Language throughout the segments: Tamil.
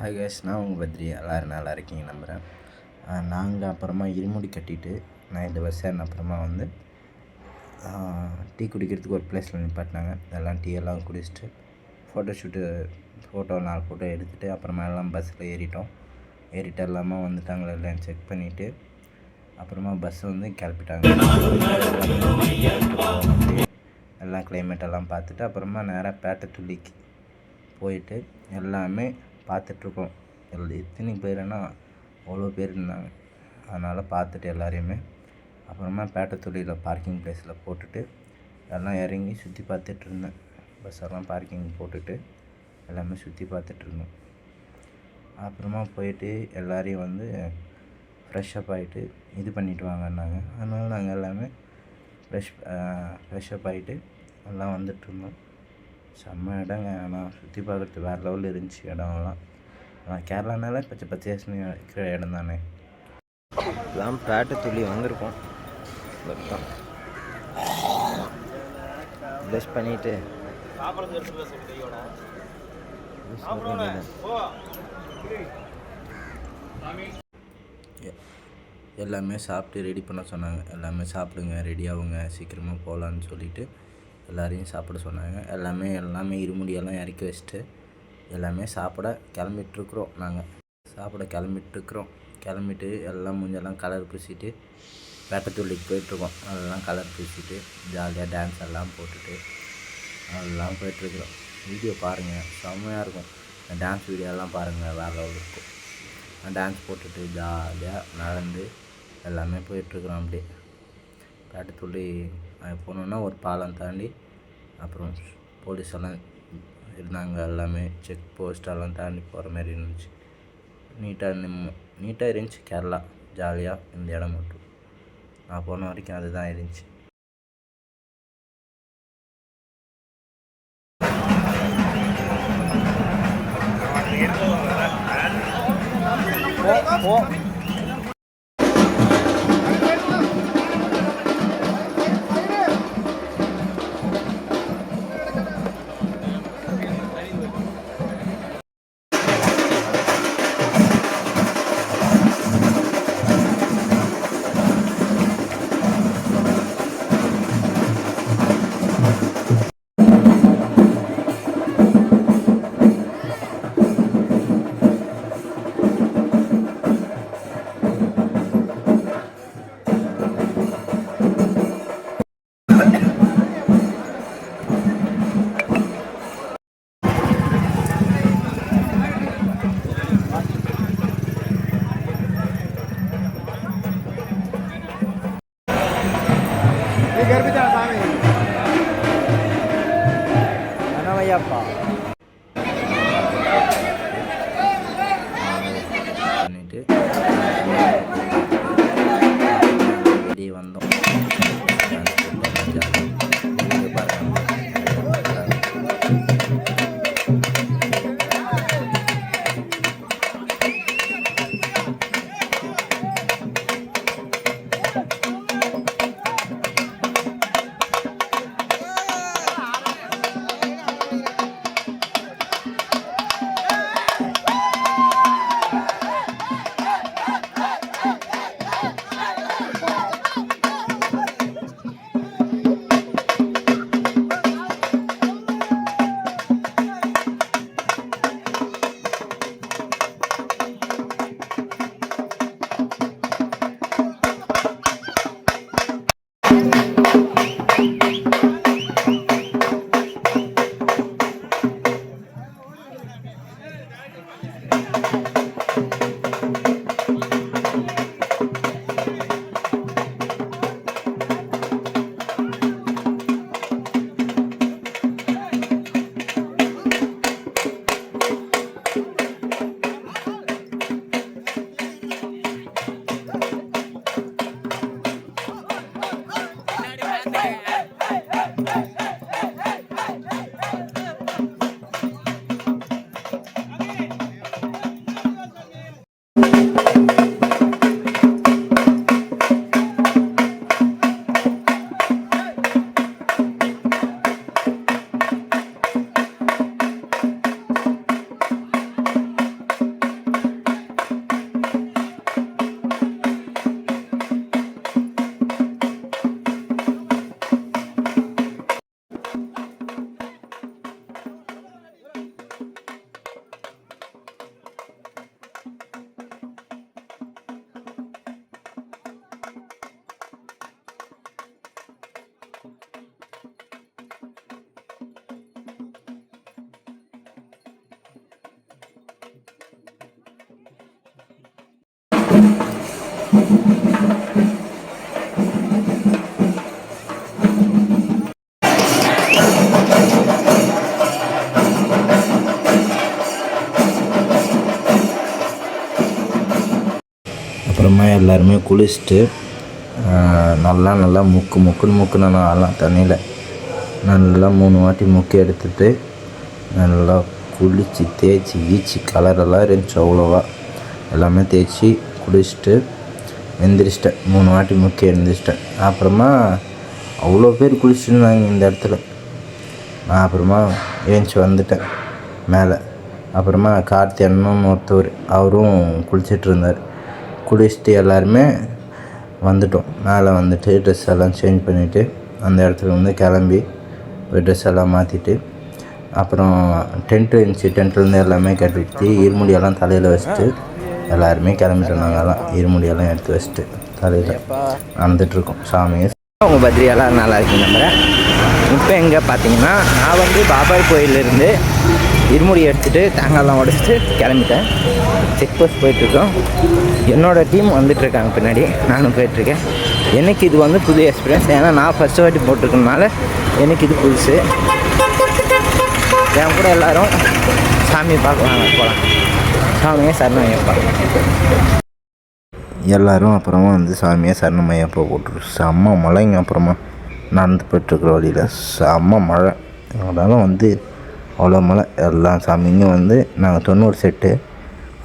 ஹாய் கேஸ், நான் உங்கள் பத்ரி. எல்லோரும் நல்லா இருக்கீங்க நம்புகிறேன். நாங்கள் அப்புறமா இருமுடி கட்டிட்டு நைட்டு பஸ் ஏறின அப்புறமா வந்து டீ குடிக்கிறதுக்கு ஒரு பிளேஸில் நிப்பாட்டினாங்க. எல்லாம் டீ எல்லாம் குடிச்சிட்டு ஃபோட்டோ 4 ஃபோட்டோ எடுத்துகிட்டு அப்புறமா எல்லாம் பஸ்ஸில் ஏறிட்டு எல்லாமே வந்துட்டாங்களா இல்லைன்னு செக் பண்ணிவிட்டு அப்புறமா பஸ் வந்து கிளப்பிட்டாங்க. எல்லாம் கிளைமேட்டெல்லாம் பார்த்துட்டு அப்புறமா நேராக பேட்டத்துள்ளிக்கு போயிட்டு எல்லாமே பார்த்துட்ருக்கோம். எத்தனை பேருன்னா அவ்வளோ பேர் இருந்தாங்க. அதனால் பார்த்துட்டு எல்லாரையுமே அப்புறமா பேட்டத்துள்ளியில் பார்க்கிங் ப்ளேஸில் போட்டுட்டு எல்லாம் இறங்கி சுற்றி பார்த்துட்ருந்தேன். பஸ்ஸெல்லாம் பார்க்கிங் போட்டுட்டு எல்லாமே சுற்றி பார்த்துட்ருந்தோம். அப்புறமா போயிட்டு எல்லோரையும் வந்து ஃப்ரெஷ்ஷப் ஆகிட்டு இது பண்ணிவிட்டு வாங்கன்னாங்க. அதனால் நாங்கள் எல்லாமே ஃப்ரெஷ்ஷப் ஆகிட்டு எல்லாம் வந்துட்டுருந்தோம். செம்ம இடங்க. ஆனால் சுற்றி பார்க்குறது வேறு லெவலில் இருந்துச்சு இடம்லாம். ஆனால் கேரளானால பச்சை இருக்கிற இடம் தானே. எல்லாம் பேட்டத்துள்ளி வந்திருக்கோம். ப்ளஸ் பண்ணிவிட்டு எல்லாமே சாப்பிட்டு ரெடி பண்ண சொன்னாங்க. எல்லாமே சாப்பிடுங்க, ரெடி ஆகுங்க, சீக்கிரமாக போகலான்னு சொல்லிவிட்டு எல்லோரையும் சாப்பிட சொன்னாங்க. எல்லாமே இருமுடியெல்லாம் இறக்கி வச்சுட்டு எல்லாமே சாப்பிட கிளம்பிட்டுருக்குறோம். நாங்கள் சாப்பிட கிளம்பிட்டு எல்லாம் மூஞ்செல்லாம் கலர் பூசிட்டு பேட்டத்துள்ளிக்கு போயிட்டுருக்கோம். அதெல்லாம் கலர் பூசிட்டு ஜாலியாக டான்ஸ் எல்லாம் போட்டுட்டு அதெல்லாம் போயிட்டுருக்குறோம். வீடியோ பாருங்கள், செம்மையாக இருக்கும். டான்ஸ் வீடியோலாம் பாருங்கள், வேறு லெவலில் இருக்கும். டான்ஸ் போட்டுட்டு ஜாலியாக நடந்து எல்லாமே போயிட்டுருக்குறோம். அப்படியே பேட்டத்துள்ளி போனோன்னா ஒரு பாலம் தாண்டி அப்புறம் போலீஸ் எல்லாம் இருந்தாங்க. எல்லாமே செக் போஸ்டெல்லாம் தாண்டி போகிற மாதிரி இருந்துச்சு. நீட்டாக இருந்துச்சு. கேரளா ஜாலியாக இந்த இடம் மட்டும் நான் போன வரைக்கும் அதுதான் இருந்துச்சு. அப்புறமா எல்லாருமே குளிச்சுட்டு நல்லா முக்குன்னு முக்குனேன் அதெல்லாம் தண்ணியில் நல்லா 3 வாட்டி முக்கி எடுத்துகிட்டு நல்லா குளித்து தேய்ச்சி கீச்சி கலரெல்லாம் இருந்துச்சு அவ்வளோவா. எல்லாமே தேய்ச்சி குளிச்சுட்டு எந்திரிச்சிட்டேன். 3 வாட்டி முக்கி எழுந்திரிச்சிட்டேன். அப்புறமா அவ்வளோ பேர் குளிச்சுருந்தாங்க இந்த இடத்துல. நான் அப்புறமா ஏஞ்சி வந்துட்டேன் மேலே. அப்புறமா கார்த்தி அண்ணன்னு ஒருத்தவர் அவரும் குளிச்சுட்டு இருந்தார். குளிச்சுட்டு எல்லாருமே வந்துட்டோம். மேலே வந்துட்டு ட்ரெஸ் எல்லாம் சேஞ்ச் பண்ணிவிட்டு அந்த இடத்துல வந்து கிளம்பி போய் ட்ரெஸ் எல்லாம் மாற்றிட்டு அப்புறம் டென்ட்டு இருந்துச்சு. டென்ட்லேருந்து எல்லாமே கட்டிட்டு இருமுடியெல்லாம் தலையில் வச்சுட்டு எல்லாருமே கிளம்பிட்டோம். நாங்கள்லாம் இருமுடியெல்லாம் எடுத்து வச்சுட்டு தலையில் நடந்துகிட்ருக்கோம். சாமியை உங்கள் பத்திரியெல்லாம் நல்லா இருக்கு நம்புகிறேன். இப்போ எங்கே பார்த்தீங்கன்னா நான் வந்து பாபாய் கோயிலேருந்து இருமுடி எடுத்துகிட்டு தேங்காயெல்லாம் உடச்சிட்டு கிளம்பிட்டேன். செக் போஸ்ட் போயிட்டுருக்கோம். என்னோடய டீம் வந்துட்டுருக்காங்க பின்னாடி, நானும் போயிட்டுருக்கேன். எனக்கு இது வந்து புது எக்ஸ்பீரியன்ஸ். ஏன்னா நான் ஃபஸ்ட்டு வாட்டி போட்டிருக்கனால எனக்கு இது புதுசு. என் கூட எல்லோரும் சாமியை பார்க்கலாம் போகலாம். சாமியை சரணமையப்பா எல்லோரும் அப்புறமா வந்து சாமியை சரணமையப்பா போட்டுரு. செம்ம மழைங்க. அப்புறமா நடந்து போய்ட்டுருக்குற வழியில் செம்ம மழை. அதனால் வந்து அவ்வளோ மழை. எல்லா சாமிங்க வந்து நாங்கள் 90 செட்டு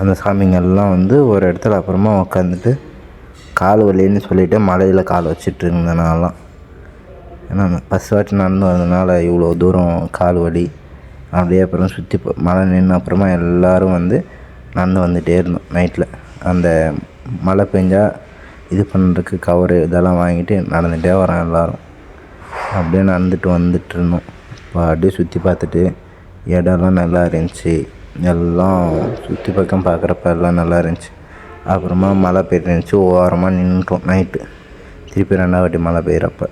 அந்த சாமிங்கெல்லாம் வந்து ஒரு இடத்துல அப்புறமா உட்காந்துட்டு கால் வலின்னு சொல்லிவிட்டு மலையில் கால் வச்சுட்டு இருந்தனாலாம். ஏன்னா ஃபஸ்ட் வாட்டி நடந்து வந்ததுனால இவ்வளோ தூரம் கால் வலி. அப்படியே அப்புறம் சுற்றி மழை நின்று அப்புறமா எல்லோரும் வந்து நடந்து வந்துகிட்டே இருந்தோம். நைட்டில் அந்த மழை பெஞ்சால் இது பண்ணுறதுக்கு கவரு இதெல்லாம் வாங்கிட்டு நடந்துகிட்டே வரோம் எல்லோரும். அப்படியே நடந்துட்டு வந்துட்டு இருந்தோம். இப்போ அப்படியே சுற்றி பார்த்துட்டு இடம்லாம் நல்லா இருந்துச்சு. எல்லாம் சுற்றி பக்கம் பார்க்குறப்ப எல்லாம் நல்லா இருந்துச்சு. அப்புறமா மழை பெய்ஞ்சிச்சு. ஓரமாக நின்றுட்டோம் நைட்டு. திருப்பி 2வது வாட்டி மழை பெய்கிறப்ப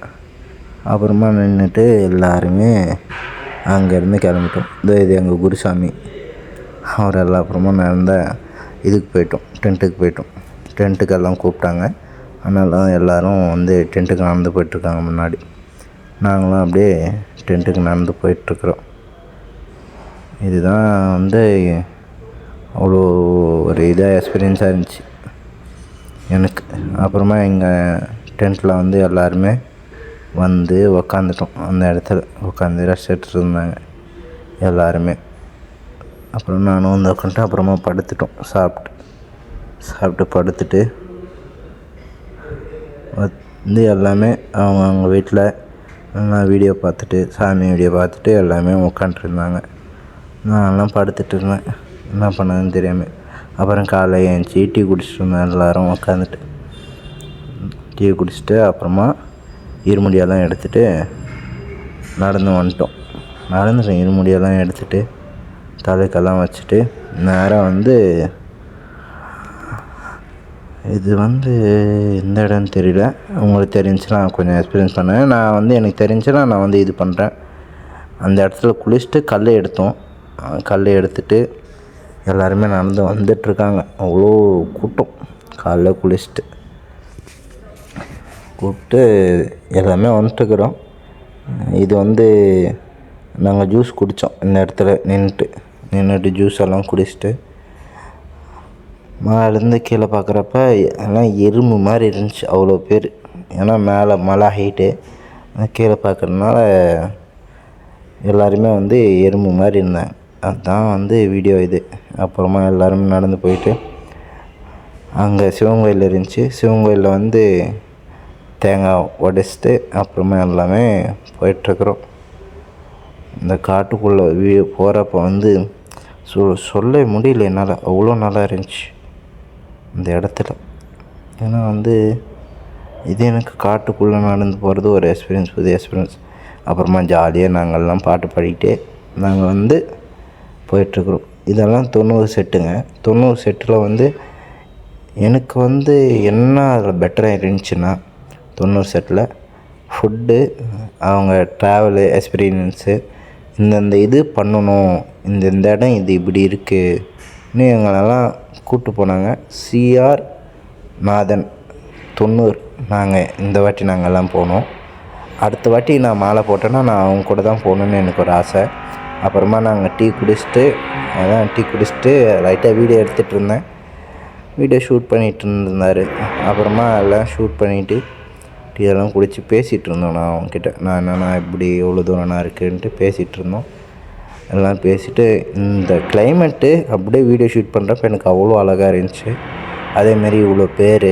அப்புறமா நின்றுட்டு எல்லாருமே அங்கேருந்து கிளம்பிட்டோம். இது எங்கள் குருசாமி அவரெல்லாம். அப்புறமா நடந்த இதுக்கு போயிட்டோம், டென்ட்டுக்கு போயிட்டோம். டென்ட்டுக்கெல்லாம் கூப்பிட்டாங்க. அதனால எல்லோரும் வந்து டென்ட்டுக்கு நடந்து போயிட்டுருக்காங்க முன்னாடி. நாங்களும் அப்படியே டென்ட்டுக்கு நடந்து போயிட்டுருக்குறோம். இதுதான் வந்து அவ்வளோ ஒரு இதாக எக்ஸ்பீரியன்ஸாக இருந்துச்சு எனக்கு. அப்புறமா எங்கள் டென்ட்டில் வந்து எல்லாருமே வந்து உக்காந்துட்டோம். அந்த இடத்துல உட்காந்து ரெஸ்ட் எடுத்துகிட்டு இருந்தாங்க எல்லாருமே. அப்புறம் நானும் வந்து உட்காந்துட்டு அப்புறமா படுத்துட்டோம். சாப்பிட்டு படுத்துட்டு வந்து எல்லாமே அவங்க வீட்டில் நான் வீடியோ பார்த்துட்டு சாமி வீடியோ பார்த்துட்டு எல்லாமே உட்காண்ட்ருந்தாங்க. நான்லாம் படுத்துட்டு இருந்தேன், என்ன பண்ணதுன்னு தெரியாமல். அப்புறம் காலையில் ஏஞ்சி டீ குடிச்சிட்டு இருந்தேன். எல்லோரும் உட்காந்துட்டு டீ குடிச்சிட்டு அப்புறமா இருமுடியெல்லாம் எடுத்துகிட்டு நடந்து வந்துட்டோம். இருமுடியெல்லாம் எடுத்துகிட்டு தலைக்கெல்லாம் வச்சுட்டு நேராக வந்து இது வந்து எந்த இடம்னு தெரியல. உங்களுக்கு தெரிஞ்சுன்னா கொஞ்சம் எக்ஸ்பீரியன்ஸ் பண்ணேன். நான் வந்து எனக்கு தெரிஞ்சுன்னா நான் வந்து இது பண்ணுறேன். அந்த இடத்துல குளிச்சுட்டு கல் எடுத்தோம். கல் எடுத்துகிட்டு எல்லாருமே நடந்து வந்துட்டுருக்காங்க. அவ்வளோ கூட்டம். காலைல குளிச்சுட்டு கூப்பிட்டு எல்லாமே வந்துட்டுருக்குறோம். இது வந்து நாங்கள் ஜூஸ் குடித்தோம். இந்த இடத்துல நின்றுட்டு ஜூஸ் எல்லாம் குடிச்சிட்டு மேலேருந்து கீழே பார்க்குறப்ப எல்லாம் எறும்பு மாதிரி இருந்துச்சு அவ்வளோ பேர். ஏன்னா மேலே மலை ஹைட்டு, கீழே பார்க்குறதுனால எல்லாருமே வந்து எறும்பு மாதிரி இருந்தாங்க. அதுதான் வந்து வீடியோ இது. அப்புறமா எல்லோரும் நடந்து போயிட்டு அங்கே சிவன் கோயில் இருந்துச்சு. சிவன் கோயிலில் வந்து தேங்காய் உடைச்சிட்டு அப்புறமா எல்லாமே போயிட்டுருக்குறோம். இந்த காட்டுக்குள்ளே போகிறப்ப வந்து சொல்ல முடியல என்னால். அவ்வளோ நல்லா இருந்துச்சு இந்த இடத்துல. ஏன்னா வந்து இது எனக்கு காட்டுக்குள்ளே நடந்து போகிறது ஒரு எக்ஸ்பீரியன்ஸ், புது எக்ஸ்பீரியன்ஸ். அப்புறமா ஜாலியாக நாங்கள்லாம் பாட்டு பாடிக்கிட்டே நாங்கள் வந்து போயிட்டுருக்குறோம். இதெல்லாம் 90 செட்டுங்க. 90 செட்டில் வந்து எனக்கு வந்து என்ன அதில் பெட்டராக இருந்துச்சுன்னா 90 செட்டில் ஃபுட்டு, அவங்க ட்ராவலு எக்ஸ்பீரியன்ஸு, இந்தந்த இது பண்ணணும், இந்த இடம் இது இப்படி இருக்குன்னு எங்களெல்லாம் கூப்பிட்டு போனாங்க. சிஆர் நாதன் 90 நாங்கள் இந்த வாட்டி நாங்கள்லாம் போனோம். அடுத்த வாட்டி நான் மாலை போட்டேன்னா நான் அவங்க கூட தான் போகணுன்னு எனக்கு ஒரு ஆசை. அப்புறமா நாங்கள் டீ குடிச்சிட்டு லைட்டாக வீடியோ எடுத்துகிட்டு இருந்தேன். வீடியோ ஷூட் பண்ணிகிட்டு இருந்தார். அப்புறமா எல்லாம் ஷூட் பண்ணிவிட்டு டீ எல்லாம் குடித்து பேசிகிட்டு இருந்தோம். நான் அவங்கக்கிட்ட என்னென்னா இப்படி எவ்வளோ தூரம்னா இருக்குன்ட்டு பேசிகிட்டு இருந்தோம். எல்லாம் பேசிவிட்டு இந்த கிளைமேட்டு அப்படியே வீடியோ ஷூட் பண்ணுறப்ப எனக்கு அவ்வளோ அழகாக இருந்துச்சு. அதேமாரி இவ்வளோ பேர்.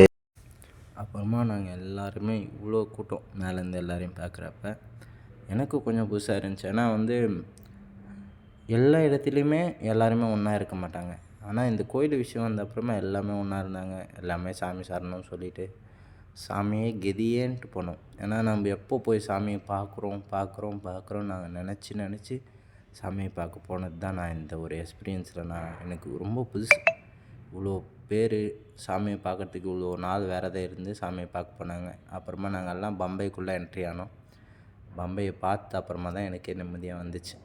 அப்புறமா நாங்கள் எல்லாருமே இவ்வளோ கூட்டம் மேலேருந்து எல்லோரையும் பார்க்குறப்ப எனக்கு கொஞ்சம் புதுசாக இருந்துச்சு. ஏன்னா எல்லா இடத்துலையுமே எல்லாருமே ஒன்றா இருக்க மாட்டாங்க. ஆனால் இந்த கோயில் விஷயம் வந்த அப்புறமா எல்லாமே ஒன்றா இருந்தாங்க. எல்லாமே சாமி சரணம்னு சொல்லிவிட்டு சாமியே கெதியேன்ட்டு போனோம். ஏன்னா நம்ம எப்போ போய் சாமியை பார்க்குறோம் நாங்கள் நினச்சி சாமியை பார்க்க போனது தான் நான் இந்த ஒரு எக்ஸ்பீரியன்ஸில் எனக்கு ரொம்ப புதுசு. இவ்வளோ பேர் சாமியை பார்க்குறதுக்கு இவ்வளோ நாள் விரதம் இருந்து சாமியை பார்க்க போனாங்க. அப்புறமா நாங்கள் எல்லாம் பம்பைக்குள்ளே என்ட்ரி ஆனோம். பம்பையை பார்த்து அப்புறமா தான் எனக்கே நிம்மதியாக வந்துச்சு.